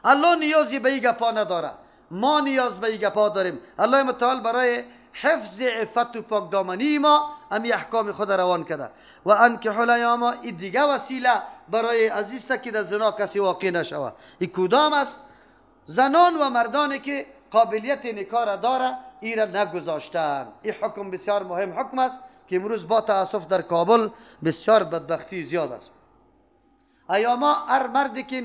الله نیازی به این گپا نداره، ما نیاز به این گپا داریم. الله متعال برای حفظ عفت و پاک دامنی ما امی احکام خود روان کرده. و انکحوا الایام، این دیگه وسیله برای عزیز که در زنا کسی واقع نشوه. این کدام است؟ زنان و مردانی که قابلیت نکاح را داره این را نگذاشتن. این حکم بسیار مهم حکم است که امروز با تاسف در کابل بسیار بدبختی زیاد است. ایاما هر مردی که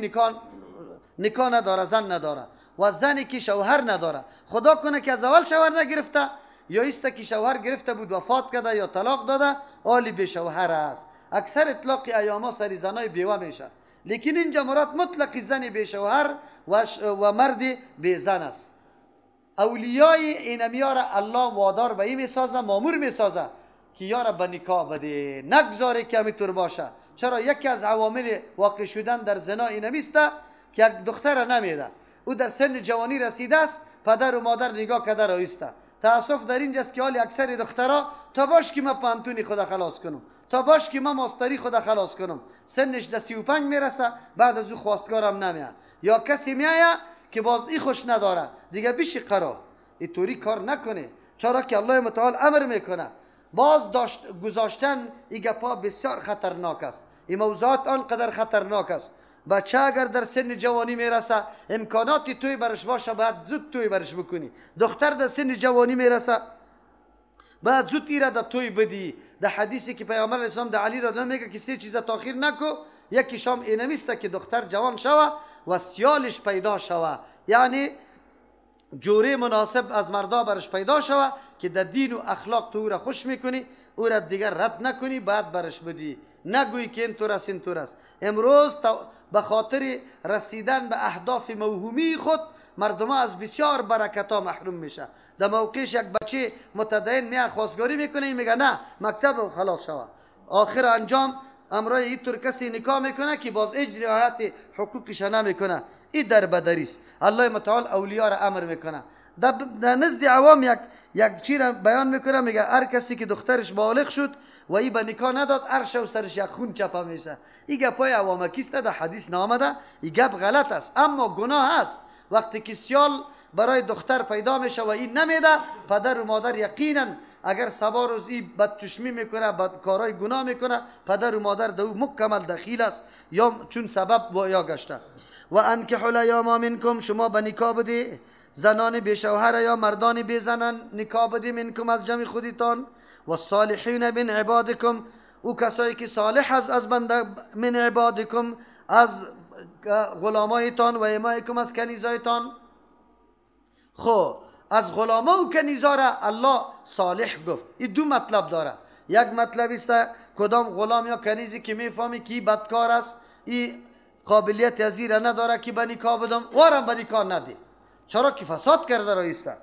نکاح نداره، زن نداره، و زنی که شوهر نداره، خدا کنه که از اول شوهر نگرفته، یا ایسته که شوهر گرفته بود وفات کرده یا طلاق داده، آلی به شوهر است. اکثر اطلاق ایاما سری زنای بیوه میشه، لیکن اینجا مراد مطلق زن به شوهر و مرد به زن است. اولیای اینمیا را الله وادار به این میسازه، مامور میسازه که یارا به نکاح بده، نگذاره که همینطور باشه. چرا؟ یکی از عوامل واقع شدن در زنا اینمیسته که یک دختر نمیده، او در سن جوانی رسیده است، پدر و مادر نگاه کرده رایسته. تاسف در اینجاست که حال اکثر دخترها تا باش که من پانتونی خدا خلاص کنم، تا باش که من ماستری خدا خلاص کنم، سنش در 35 میرسه، بعد از او خواستگارم نمیاد، یا کسی میایه که باز ای خوش نداره دیگه بیشی قرار. این طوری کار نکنه، چرا که الله متعال امر میکنه. باز گذاشتن این گپا بسیار خطرناک است. این موضوعات آنقدر خطرناک است. بچه اگر در سن جوانی میرسه، امکاناتی توی برش باشه، باید زود توی برش بکنی. دختر در سن جوانی میرسه، باید زود ایره در توی بدی. در حدیثی که پیامبر علیه السلام در علی را میگه که 3 چیز تاخیر نکو، یکی شام اینمیسته که دختر جوان شوه و سیالش پیدا شوه، یعنی جوره مناسب از مردا برش پیدا شوه که در دین و اخلاق تو او را خوش میکنی، او را دیگر رد نکنی، بعد برش بدی، نگویی که اینطور است اینطور است. امروز به خاطر رسیدن به اهداف موهومی خود مردم از بسیار برکت ها محروم میشه. در موقعش یک بچه متدین میاد خواستگاری میکنه، میگه نه مکتب خلاص شوه، آخر انجام امرای اینطور کسی نکاح میکنه که باز اجری رعایت حقوقش نمیکنه. این در بدری است. الله متعال اولیاء را امر میکنه. در نزد عوام یک چیز بیان میکنه، میگه هر کسی که دخترش بالغ شد و ای به نکاح نداد، هر شب سرش یک خون چپه میشه. این گپای عوامکیست، در حدیث نامده. این گپ غلط است، اما گناه است. وقتی که سیال برای دختر پیدا میشه و این نمیده، پدر و مادر یقینا اگر سبا روز این بدچشمی میکنه، بدکارای گناه میکنه، پدر و مادر دو مکمل دخیل است، یا چون سبب یا گشته. و انکحوا الایام منکم، شما به نکاح بده زنان بی شوهر یا مردان بی زنان نکاح بده، منکم از جمع خودتان، و الصالحین من عبادکم، او کسایی که صالح از بنده، من عبادکم از غلامایتان، و امایکم از کنیزایتان. خب از غلاما و کنیزا را الله صالح گفت. این دو مطلب داره. یک مطلب است کدام غلام یا کنیزی که میفهمی که بدکار است، این قابلیت از این نداره که به نکاح بدم، وارم به نکاح نده، چرا که فساد کرده رایسته.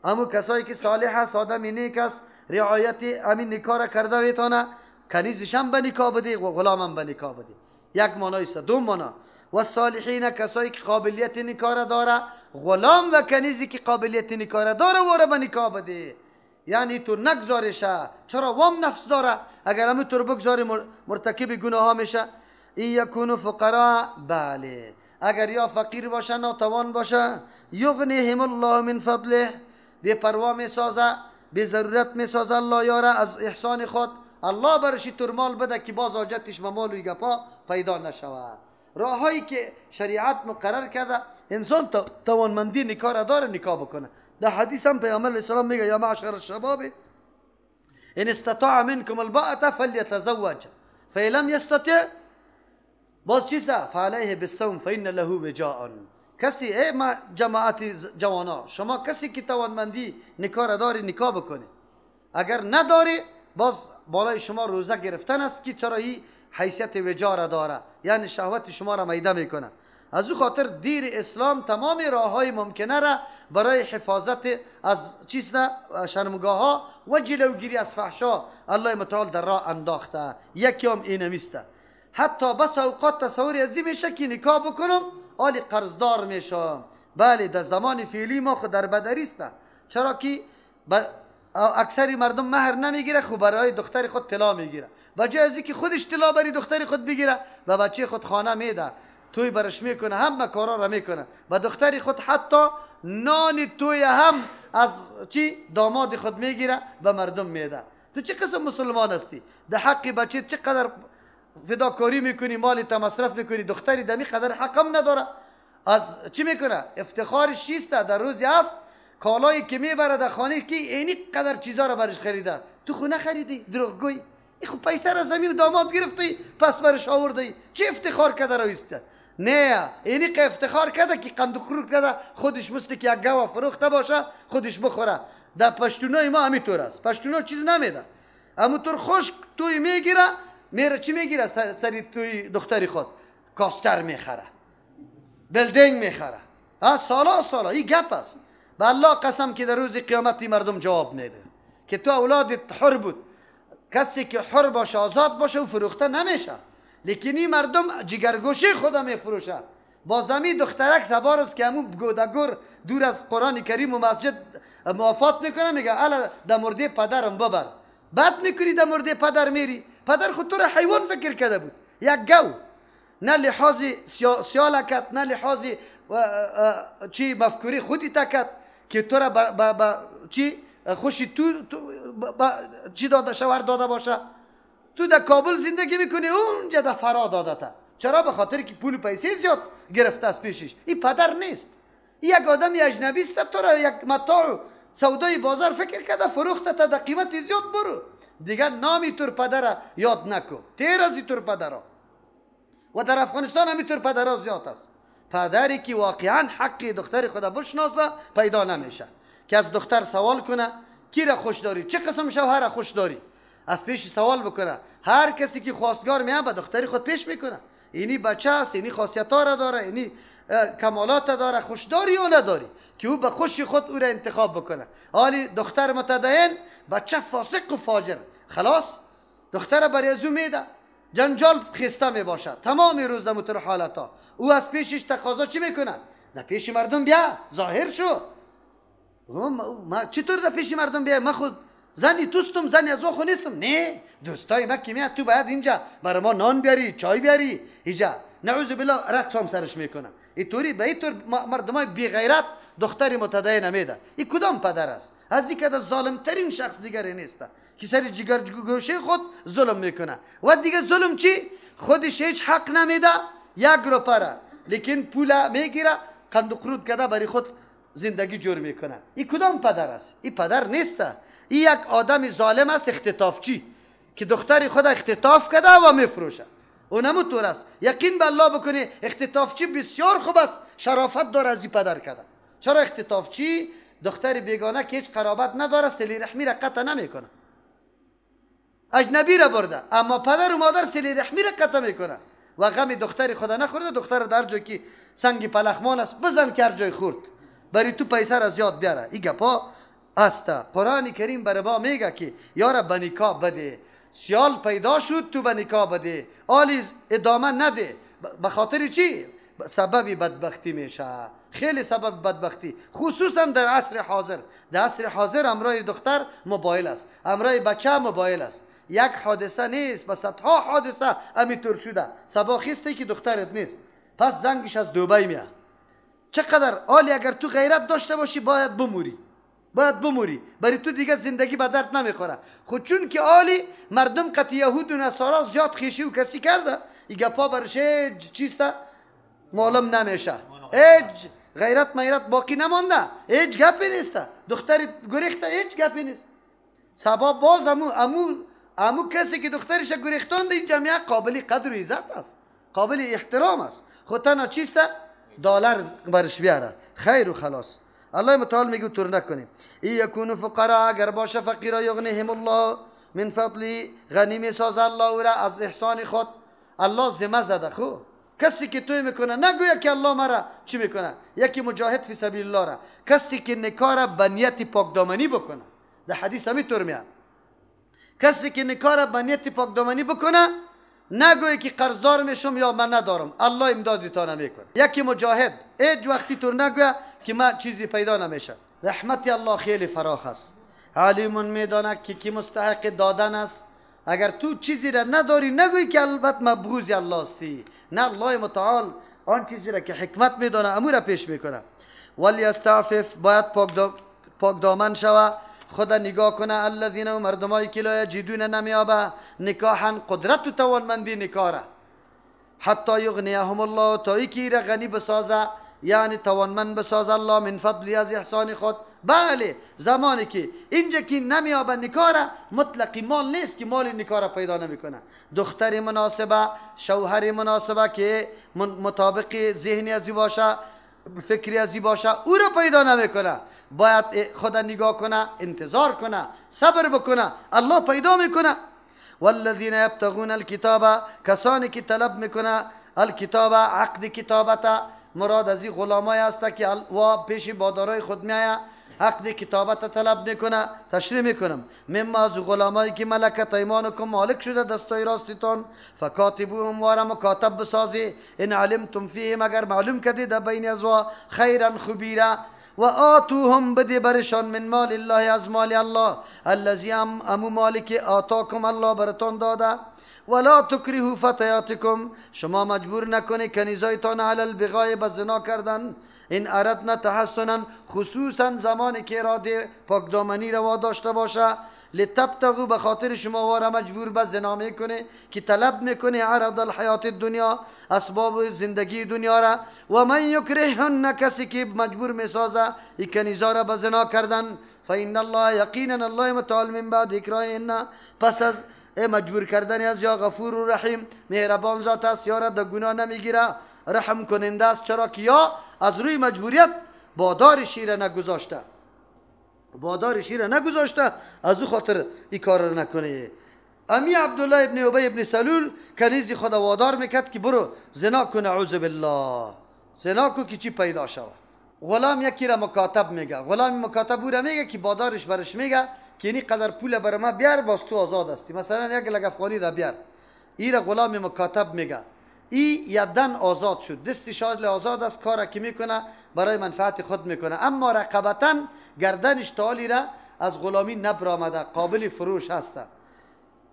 اما کسایی که صالح است، آدم نیک است، رعایت همین نکاح را کرده ویتانه، کنیزش هم به نکاح بده و غلام هم به نکاح بده. یک معنی است. دو معنی. و صالحین، کسایی که قابلیت نکاح را داره، غلام و کنیزی که قابلیت نکاح را داره واره به نکاح بده. یعنی تو نگذارشه، چرا وام نفس داره، اگر همه تو رو بگذاری مرتکب گناه ها میشه. این یکونو فقراء، بله اگر یا فقیر باشه، ناتوان باشه، یغنیهم الله من فضله، بی پروا میسازه، بی ضرورت میسازه الله یاره از احسان خود. الله برشی ترمال بده که باز حاجتش به مال و گپا پیدا نشود. راههایی که شریعت مقرر کرده انسان توانمندی نکاح را داره نکاح بکنه. در حدیث هم پیامبر علیه السلام میگه یا معشر الشباب ان استطاع منکم الباءة فلیتزوج فإن لم یستطع، باز چیزه فعلیه بالصوم فإن له وجاء. کسی ما جماعت جوانا، شما کسی که توانمندی نکاح را داری نکاح بکنه، اگر نداری باز بالای شما روزه گرفتن است که چرا این حیثیت وجا را داره، یعنی شهوت شما را میده میکنه. از او خاطر دین اسلام تمام راه های ممکنه را برای حفاظت از شرمگاه ها و جلوگیری از فحشا الله متعال در راه انداخته. یکی هم اینمیسته. حتی بس اوقات تصوری از این میشه که نکاح بکنم آلی قرضدار میشم. بله در زمان فعلی ما خود در بدریست، چرا که اکثری مردم مهر نمیگیره، خب برای دختر خود طلا میگیره، بجای از اینکه خودش طلا بری دختر خود بگیره و بچه خود خانه میده. توی برش میکنه، همه کارا را میکنه. با دختری خود حتی نان توی هم از چی داماد خود میگیره به مردم میده. تو چه قسم مسلمان هستی؟ ده حق بچه چقدر فداکاری میکنی، مالی تا مصرف میکنی، دختری دمی قدر حقم نداره. از چی میکنه؟ افتخارش چیست؟ در روز هفت کالایی که میبره در خانه که اینی قدر چیزا را برش خریده، تو خونه خریدی؟ دروغگوی. این خب پیسه را زمین داماد گرفتی پس برش آوردی، چه افتخار کرده رویسته؟ نه اینی که افتخار کرده که قندقرور کرده خودش مثل که یک گاو فروخته باشه خودش بخوره. در پشتونای ما همینطور است، پشتونا چیز نمیده، همونطور خشک توی میگیره، میره چی میگیره سری توی دختری خود؟ کاستر میخره، بلدینگ میخره. سالا این گپ است. به الله قسم که در روز قیامت مردم جواب میده که تو اولادت حر بود. کسی که حر باشه آزاد باشه و فروخته نمیشه، لیکن این مردم جگرگوشی خدا میفروشه. با زمین دخترک سبار است که همون گودگور دور از قرآن کریم و مسجد موافات میکنه، میگه الا در مرده پدرم ببر. بد میکنی در مرده پدر میری، پدر خود تو را حیوان فکر کرده بود، یک گو. نه لحاظ سیالکت، نه لحاظ چی مفکوری خودی تکت که تو را چی خوشی تو چی داده شوهر داده باشه. تو در کابل زندگی میکنی، اونجا در فرا داده تا. چرا؟ به خاطر که پول پیسه زیاد گرفته از پیشش. این پدر نیست، یک آدمی اجنبی است، تو را یک متاع سودای بازار فکر کرده فروخته تا در قیمت زیاد. برو دیگر نامی تور پدر یاد نکن، تیر از تور پدر. و در افغانستان همینطور پدرها زیاد است. پدری که واقعا حق دختر خدا بشناسه پیدا نمیشه که از دختر سوال کنه کی را خوش داری، چه قسم شوهر را خوش داری، از پیش سوال بکنه. هر کسی که خواستگار میاد به دختری خود پیش میکنه، اینی بچه است، اینی خاصیت‌ها را داره، اینی کمالات داره، خوش داری یا نداری، که او به خوشی خود او را انتخاب بکنه. حالی دختر متدین بچه فاسق و فاجر، خلاص دختر برای ازو میده، جنجال خسته می باشد تمام روز متر حالتا. او از پیشش تقاضا چی میکنه؟ در پیش مردم بیا، ظاهر شو. ما چطور در پیش مردم بیا؟ ما خود زنی توستم، زنی از خو نیستم. نه دوستای ما که میاد تو باید اینجا برای ما نان بیاری، چای بیاری اینجا. نعوذ بالله رقص هم سرش میکنه. اینطوری به اینطور مردمای بی غیرت دختری متدین نمیده. این کدام پدر است؟ از این که ظالم ترین شخص دیگری نیست که سر جگر گوشه خود ظلم میکنه. و دیگه ظلم چی؟ خودش هیچ حق نمیده، یک روپره، لیکن پول میگیره قند و قرود کده برای خود زندگی جور میکنه. این کدام پدر است؟ این پدر نیست، این یک آدم ظالم است، اختطافچی که دختری خود اختطاف کده و میفروشه. اونمو طور است. یقین به الله بکنی اختطافچی بسیار خوب است، شرافت داره از این پدر کده. چرا؟ اختطافچی دختر بیگانه که هیچ قرابت نداره صله رحمی را قطع نمیکنه، اجنبی را برده، اما پدر و مادر صله رحمی را قطع میکنه و غم دختر خدا نخورده. دختر در جای که سنگ پلخمان است بزن که هر جای خورد، بری تو پیسه را زیاد بیاره. این گپا است. قرآن کریم برای ما میگه که یارا به نکاح بده، سیال پیدا شد تو به نکاح بده، آلیز ادامه نده. به خاطر چی؟ سبب بدبختی میشه، خیلی سبب بدبختی، خصوصا در عصر حاضر. در عصر حاضر امرای دختر موبایل است، امرای بچه موبایل است. یک حادثه نیست، بس صدها حادثه همینطور شده. صبا خیسته که دخترت نیست، پس زنگش از دبی میاد. چقدر عالی، اگر تو غیرت داشته باشی باید بموری، باید بموری، برای تو دیگه زندگی به درد نمیخوره. خود چون که عالی مردم قطع یهود و نصارا زیاد خیشی و کسی کرده، این گپا برش چیسته معلوم نمیشه، هیچ غیرت میرت باقی نمانده، هیچ گپی نیست. دختری گریخته هیچ گپی نیست. سبا باز امو کسی که دخترش گریختاند این جمعیت قابلی قدر و عزت است، قابل احترام است. خود تنها چیست؟ دلار برش بیاره، خیر و خلاص. الله متعال میگه طور نکنیم. ای یکونو فقرا، اگر باشه فقیرا، یغنیهم الله من فضلی، غنی میسازه الله او را از احسان خود. الله ذمه زده. خو کسی که توی میکنه نگویا که الله مرا چی میکنه. یکی مجاهد فی سبیل الله را، کسی که نکاح را به نیت پاکدامنی بکنه، در حدیث همینطور میاد، کسی که نکاح را به نیت پاکدامنی بکنه نگوی که قرضدار میشم یا من ندارم، الله امدادی تا نمیکنه. یکی مجاهد هیچ وقتی طور نگویا که من چیزی پیدا نمیشه. رحمت الله خیلی فراخ است، علیمون میداند که کی مستحق دادن است. اگر تو چیزی را نداری نگوی که البته مبغوض الله استی. نه، الله متعال آن چیزی را که حکمت میدانه امو را پیش میکنه. ولیستعفف باید پاک دامن شوه، خدا نگاه کنه. الذین و مردمایی که لا یجدون نمیابه نکاحا قدرت و توانمندی نکاح را، حتی یغنیهم الله تا یکی را غنی بسازه، یعنی توانمند بسازه الله من فضلی از احسان خود. بله زمانی که اینجا که نمیابه نکاح را، مطلقی مال نیست که مال نکاح را پیدا نمیکنه. دختر مناسبه، شوهر مناسبه که مطابق ذهنی ازی باشه، فکری ازی باشه، او را پیدا نمیکنه. باید خدا نگاه کنه، انتظار کنه، صبر بکنه، الله پیدا میکنه. والذین یبتغون الکتاب، کسانی که طلب میکنه الکتاب عقد کتابت، مراد از این غلامای است که و پیش بادارای خود میایه عقد کتابت طلب میکنه. تشریح میکنم مما از غلامایی که ملکت ایمانکم مالک شده دستای راستتون، فکاتبوهم وارا مکاتب بسازی، ان علمتم فیهم اگر معلوم کردید در بین از و خیرا خبیره، و آتوهم بده برشان من مال الله از مال الله، الذی امو مالی که آتاکم الله برتون داده. ولا تکرهوا فتیاتکم، شما مجبور نکنی کنیزایتان علی البغاء بزنا کردن، این اردنا تحسنا، خصوصا زمانی که اراده پاکدامنی روا داشته باشه، لتبتغوا به خاطر شما وارا مجبور به زنا میکنه که طلب میکنه عرض الحیات الدنیا، اسباب زندگی دنیا را. و من یکرهن، کسی که مجبور میسازه این کنیزا را به زنا کردن، فإن الله یقینا الله متعال من بعد اکراههن، پس از مجبور کردن از یا غفور و رحیم، مهربان ذات است، یا را در گناه نمیگیره، رحم کننده است، چرا که یا از روی مجبوریت بادار شیر نگذاشته، بادار شیر نگذاشته، از او خاطر این کار را نکنه. امی عبدالله ابن ابی ابن سلول کنیزی خدا وادار میکرد که برو زنا کن، اعوذ بالله، زنا کو که چی پیدا شود. غلام یکی را مکاتب میگه، غلام مکاتب او را میگه که بادارش برش میگه که اینی قدر پول بر ما بیار باز تو آزاد هستی، مثلا یک لگ افغانی را بیار. این را غلام مکاتب میگه. این یدن آزاد شد، دستی شادل آزاد است، کار که میکنه برای منفعت خود میکنه، اما رقبتا گردنش تالی را از غلامی نبرآمده، قابل فروش هست.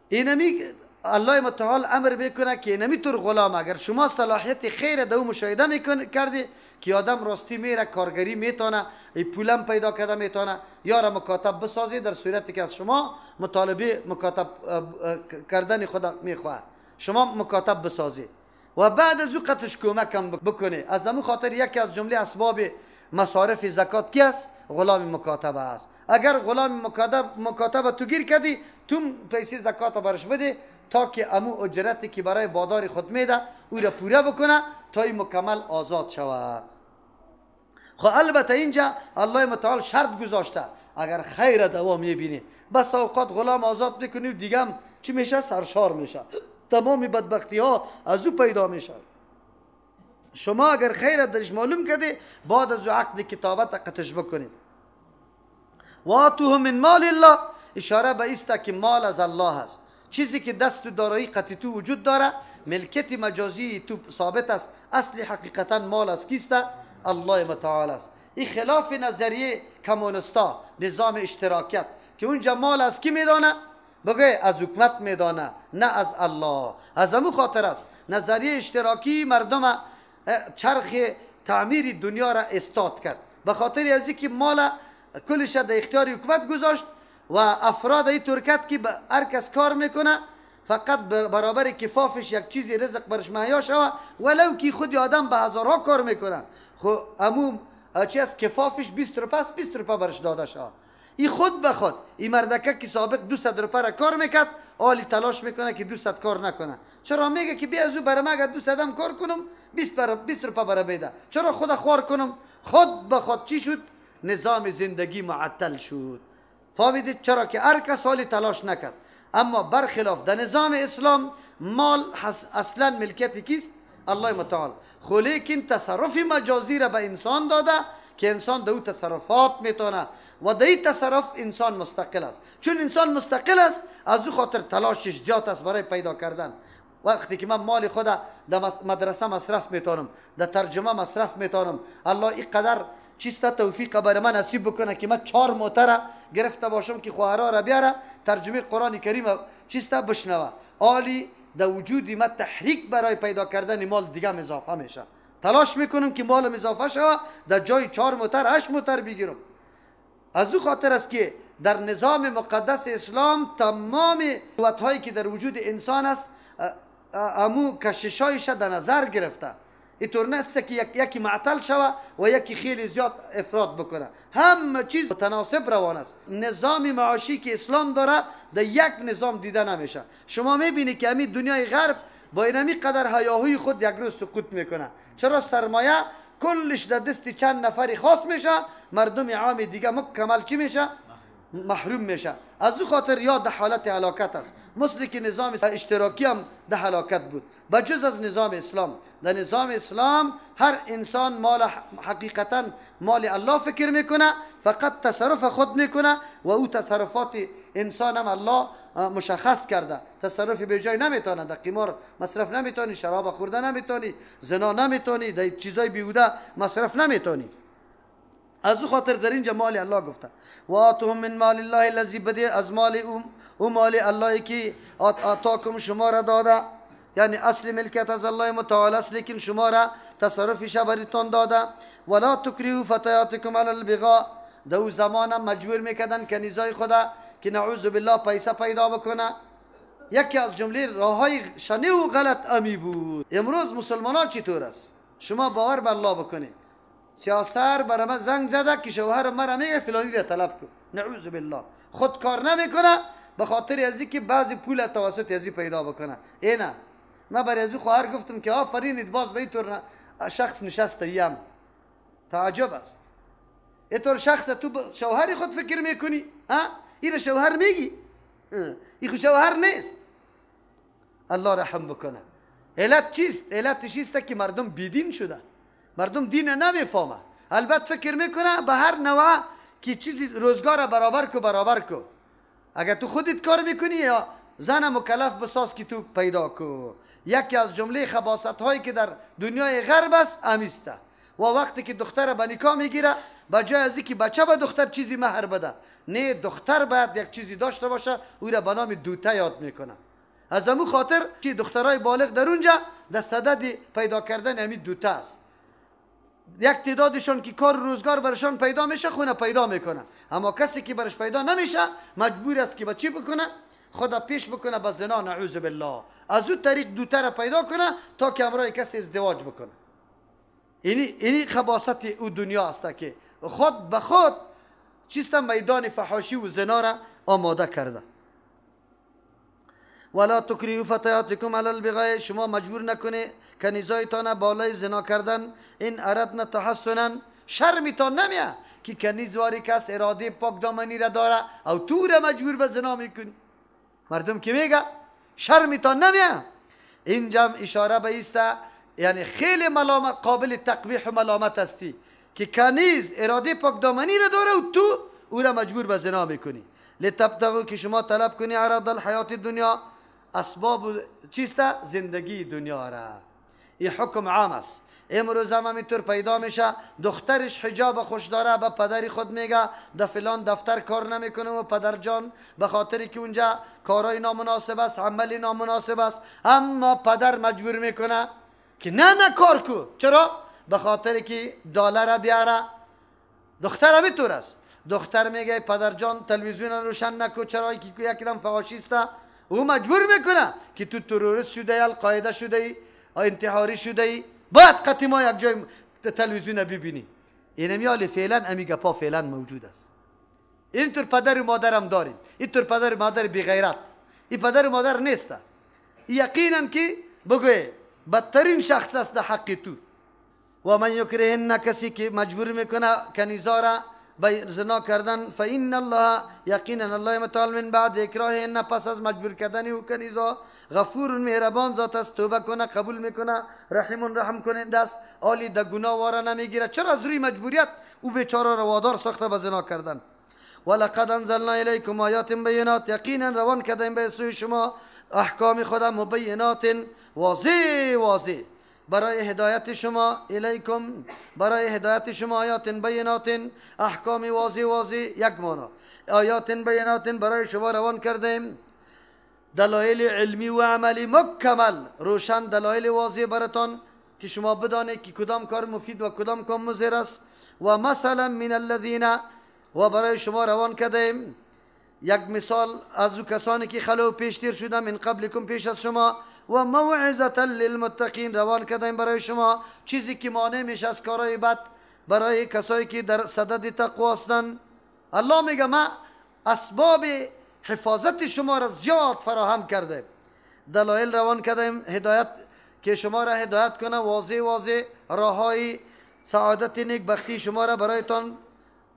اینمی الله متعال امر میکنه که اینمی طور غلام اگر شما صلاحیت خیر دو مشاهده کردی که آدم راستی میره کارگری میتونه، پولم پیدا کرده میتونه، یا را مکاتب بسازی، در صورتی که از شما مطالبه مکاتب کردن خدا میخواه، شما مکاتب بسازی و بعد از او قطش کمکم بکنه. از همون خاطر یکی از جمله اسباب مصارف زکات کی است؟ غلام مکاتبه است. اگر غلام مکاتبه تو گیر کردی، تو پیسه زکات برش بده تا که امو اجرتی که برای بادار خود میده او را پوره بکنه تا این مکمل آزاد شود. خب البته اینجا الله متعال شرط گذاشته اگر خیر دوام میبینی، بس اوقات غلام آزاد میکنی و دیگه هم چی میشه؟ سرشار میشه، تمامی بدبختی ها از او پیدا میشه. شما اگر خیرت درش معلوم کرده بعد از عقد کتابت قطش بکنید. و آتوهم من مال الله، اشاره به است که مال از الله هست، چیزی که دست و دارایی قطع تو وجود داره، ملکت مجازی تو ثابت است، اصل حقیقتا مال از کیست؟ الله متعال است. این خلاف نظریه کمونستا، نظام اشتراکیت که اونجا مال از کی میدانه؟ بگه از حکومت میدانه، نه از الله. از همون خاطر است نظریه اشتراکی مردم چرخ تعمیر دنیا را استاد کرد، به خاطر از اینکه مال کلش در اختیار حکومت گذاشت و افراد این طور کرد که هر کس کار میکنه فقط برابر کفافش یک چیزی رزق برش مهیا شود، ولو که خود آدم به هزارها کار میکنه، خب عموم چی از کفافش 20 روپه است، 20 روپه برش داده شود. این خود به خود این مردکه که سابق 200 روپه را کار میکرد، حالی تلاش میکنه که 200 کار نکنه. چرا؟ میگه که بیا از او برای من اگر 200 هم کار کنم 20 روپه برای بیده، چرا خود خوار کنم؟ خود به خود چی شد؟ نظام زندگی معطل شد. فهمیدید؟ چرا که هر کس حالی تلاش نکرد. اما برخلاف در نظام اسلام مال اصلا ملکیت کیست؟ الله متعال. خو لیکن تصرف مجازی را به انسان داده که انسان در او تصرفات میتونه و در این تصرف انسان مستقل است. چون انسان مستقل است از او خاطر تلاشش زیاد است برای پیدا کردن. وقتی که من مال خود در مدرسه مصرف میتونم، در ترجمه مصرف میتونم، الله اینقدر چیستا توفیق برای من نصیب بکنه که من 4 موتره گرفته باشم که خواهرها را بیاره ترجمه قرآن کریم چیستا بشنوه، عالی در وجودی من تحریک برای پیدا کردن مال دیگه اضافه میشه. تلاش میکنم که مالم اضافه شود، در جای 4 موتر 8 موتر بگیرم. از او خاطر است که در نظام مقدس اسلام تمام قوت‌هایی که در وجود انسان است امو کششایش در نظر گرفته. اینطور نیست که یکی معطل شود و یکی خیلی زیاد افراد بکنه. همه چیز متناسب روان است. نظام معاشی که اسلام داره در یک نظام دیده نمیشه. شما میبینی که همین دنیای غرب با اینمی قدر هیاهوی خود یک روز سقوط میکنه. چرا؟ سرمایه کلش در دست چند نفری خاص میشه، مردم عام دیگه مکمل چی میشه؟ محروم میشه. از او خاطر یا در حالت هلاکت است، مثل که نظام اشتراکی هم در هلاکت بود، بجز از نظام اسلام. در نظام اسلام هر انسان مال حقیقتا مال الله فکر میکنه، فقط تصرف خود میکنه و او تصرفات انسان هم الله مشخص کرده. تصرفی به جای نمیتونه، در قمار مصرف نمیتونی، شراب خورده نمیتونی، زنا نمیتونی، در چیزای بیهوده مصرف نمیتونی. از او خاطر در اینجا مال الله گفته و آتهم من مال الله الذی بده، از مال او مال الله که آتاکم شما را داده، یعنی اصل ملکت از الله متعال است، لیکن شما را تصرفش براتون داده. ولا تکریهوا فتیاتکم علی البغاء، در او زمان مجبور میکردن کنیزای خدا که نعوذ بالله پیسه پیدا بکنه. یکی از جمله راههای شنیع و غلط امی بود. امروز مسلمانان چطور است؟ شما باور بر الله بکنید، سیاسر برای من زنگ زده که شوهر مرا میگه فلانی را طلب کن، نعوذ بالله خود کار نمیکنه به خاطر ازی که بعضی پول توسط ازی پیدا بکنه. اینا من برای ازی خواهر گفتم که آفرینید، باز به اینطور شخص نشسته یم. تعجب است. اینطور شخص تو شوهری خود فکر میکنی؟ ها؟ این شوهر میگی؟ این خود شوهر نیست. الله رحم بکنه. علت چیست؟ علت چیست که مردم بیدین شده، مردم دین نمیفهمه. البته فکر میکنه به هر نوع که چیزی روزگار برابر کو. اگر تو خودت کار میکنی یا زن مکلف بساز که تو پیدا کو. یکی از جمله خباثت هایی که در دنیای غرب است امیسته. و وقتی که دختر به نکاح میگیره، به جای از اینکه بچه به دختر چیزی مهر بده، نه دختر باید یک چیزی داشته باشه، او را به نام دوته یاد میکنه. از همون خاطر که دخترای بالغ در اونجا در صدد پیدا کردن همین دوته است. یک تعدادشون که کار روزگار برشان پیدا میشه خونه پیدا میکنه، اما کسی که برش پیدا نمیشه مجبور است که با چی بکنه؟ خدا پیش بکنه به زنا، نعوذ بالله. از اون طریق دوتر پیدا کنه تا که امرای کسی ازدواج بکنه. اینی خباثت او دنیا است که خود به خود چیستا میدان فحاشی و زنا را آماده کرده. ولا تکریهوا فتیاتکم علی البغاء، شما مجبور نکنه کنیزایتان بالای زنا کردن. این اردنا تحسنا، شرمتان نمیه که کنیزواری کس اراده پاک دامنی را داره او تو را مجبور به زنا میکنی. مردم که میگه شرمتان نمیه. اینجا اشاره به ایسته، یعنی خیلی ملامت، قابل تقبیح و ملامت هستی که کنیز اراده پاک دامنی را داره و تو او را مجبور به زنا میکنی. لتبتغوا، که شما طلب کنی، عرض الحیات دنیا، اسباب چیسته؟ زندگی دنیا را. این حکم عام است. امروز هم اینطور پیدا میشه دخترش حجاب خوش داره، به پدری خود میگه در فلان دفتر کار نمیکنه و پدر جان به خاطری که اونجا کارای نامناسب است، عملی نامناسب است، اما پدر مجبور میکنه که نه کار کو. چرا؟ به خاطری که دلار بیاره. دختر هم اینطور است. دختر میگه پدر جان تلویزیون روشن نکو، چرا؟ که یکدم فحاشیسته. او مجبور میکنه که تو تروریست شده ای، القاعده شده ای، انتحاری شده ای، باید قطعی ما یک جای تلویزیون ببینی. این میالی فعلا امی گپا فعلا موجود است. اینطور پدر و مادر هم داریم. اینطور پدر و مادر بی غیرت. این پدر و مادر نیست. یقینا که بگوی بدترین شخص است در حق تو. و من یکرهن، کسی که مجبور میکنه کنیزا را به زنا کردن، فإن الله، یقینا الله متعال من بعد اکراههن، پس از مجبور کردن او کنیزا، غفور مهربان ذات است، توبه کنه قبول میکنه، رحیم رحم کننده است، عالی در گناه واره نمیگیره. چرا؟ از روی مجبوریت او بیچاره را وادار ساخته به زنا کردن. ولقد انزلنا الیکم آیات بینات، یقینا روان کردیم به سوی شما احکام خدا مبینات، واضح برای هدایت شما، الیکم برای هدایت شما، آیات بینات، احکام واضح. یک معنی آیات بینات برای شما روان کردیم، دلایل علمی و عملی مکمل، روشن دلایل واضح براتون که شما بدانید که کدام کار مفید و کدام کار مضر است. و مثلا من الذین، و برای شما روان کردیم یک مثال از او کسانی که خلو پیشتر شده من قبلکم پیش از شما، و موعظه للمتقین روان کردیم برای شما چیزی که مانع میشه از کارهای بد برای کسایی که در صدد تقوا هستند. الله میگه ما اسباب حفاظت شما را زیاد فراهم کرده، دلایل روان کردیم هدایت که شما را هدایت کنه، واضح راههای سعادت نیکبختی شما را برایتان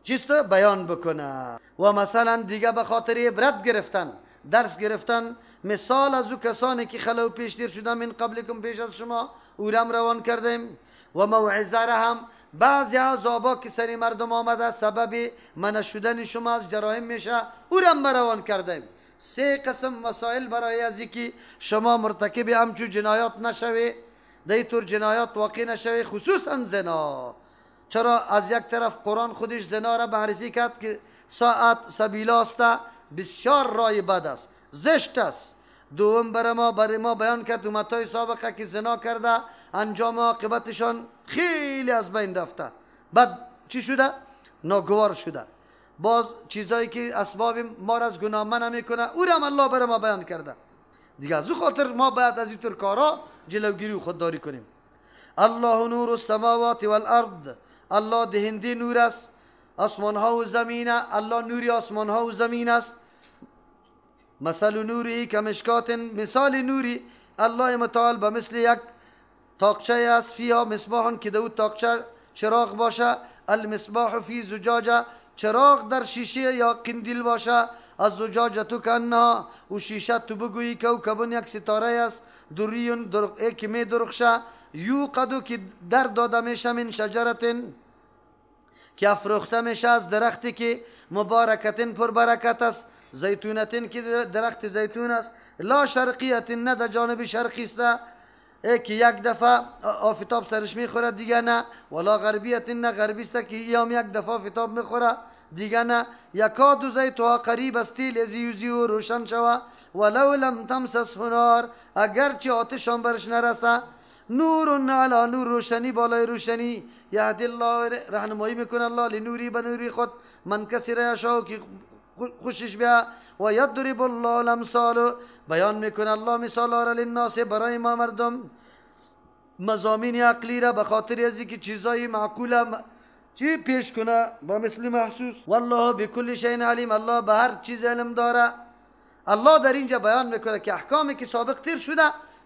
چیست بیان بکنه. و مثلا دیگه به خاطر عبرت گرفتن، درس گرفتن، مثال از او کسانی که خلو پیشتر شده من قبلکم پیش از شما او را روان کردیم. و موعظه را هم بعضی عذابا که سری مردم آمده سبب منع شدن شما از جرایم میشه او را روان کردیم. سه قسم مسائل برای از که شما مرتکب همچون جنایات نشوی، دیطور جنایات واقع نشوی، خصوصا زنا. چرا از یک طرف قرآن خودش زنا را معرفی کرد که ساعت سبیلا است، بسیار رای بد است، زشت است. دوم برای ما بیان کرد امتهای سابقه که زنا کرده انجام عاقبتشان خیلی از بین رفته، بعد چی شده؟ ناگوار شده. باز چیزایی که اسباب ما را از گناه منع میکنه او را هم الله برای ما بیان کرده. دیگه از او خاطر ما باید از اینطور کارا جلوگیری و خودداری کنیم. الله نور السماوات والارض، الله دهنده نور است آسمان ها و زمین. الله نوری آسمان ها و زمین است. مثل نوری کمشکات، مثال نوری الله متعال به مثل یک تاقچه است فیها مصباح که دو تاقچه چراغ باشه. المصباح فی زجاجه، چراغ در شیشه یا قندیل باشه. از زجاجه تو کنها و شیشه تو بگویی کوکبون یک ستاره است دریون که می درخشه. یوقدو که در داده میشه من شجرتن که افروخته میشه از درختی که مبارکتن پر برکت است. زیتونتن که درخت زیتون است. لا شرقیتن نه در جانب شرقی است که یک دفعه آفتاب سرش میخوره دیگه نه. ولا غربیتن نه غربی است که یام یک دفعه آفتاب میخوره دیگه نه. یکاد زیتها قریب است لذی یوزی و روشن شوه ولو لم تمسس نار، اگرچه آتش هم برش نرسه. نور علی نور، روشنی بالای روشنی. یهدی الله، رهنمایی میکنه الله لنوری به نوری خود من کسی را یشاء که خوشش بیا. و یضرب الله الامثال، بیان میکنه الله مثال را للناس برای ما مردم، مضامین عقلی را به خاطر از اینکه چیزای معقوله چی پیش کنه با مثل محسوس. والله بكل شیء علیم، الله به هر چیز علم داره. الله در اینجا بیان میکنه که احکامی که سابق تیر شده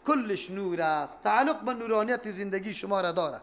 کلش نور است، تعلق به نورانیت زندگی شما را داره.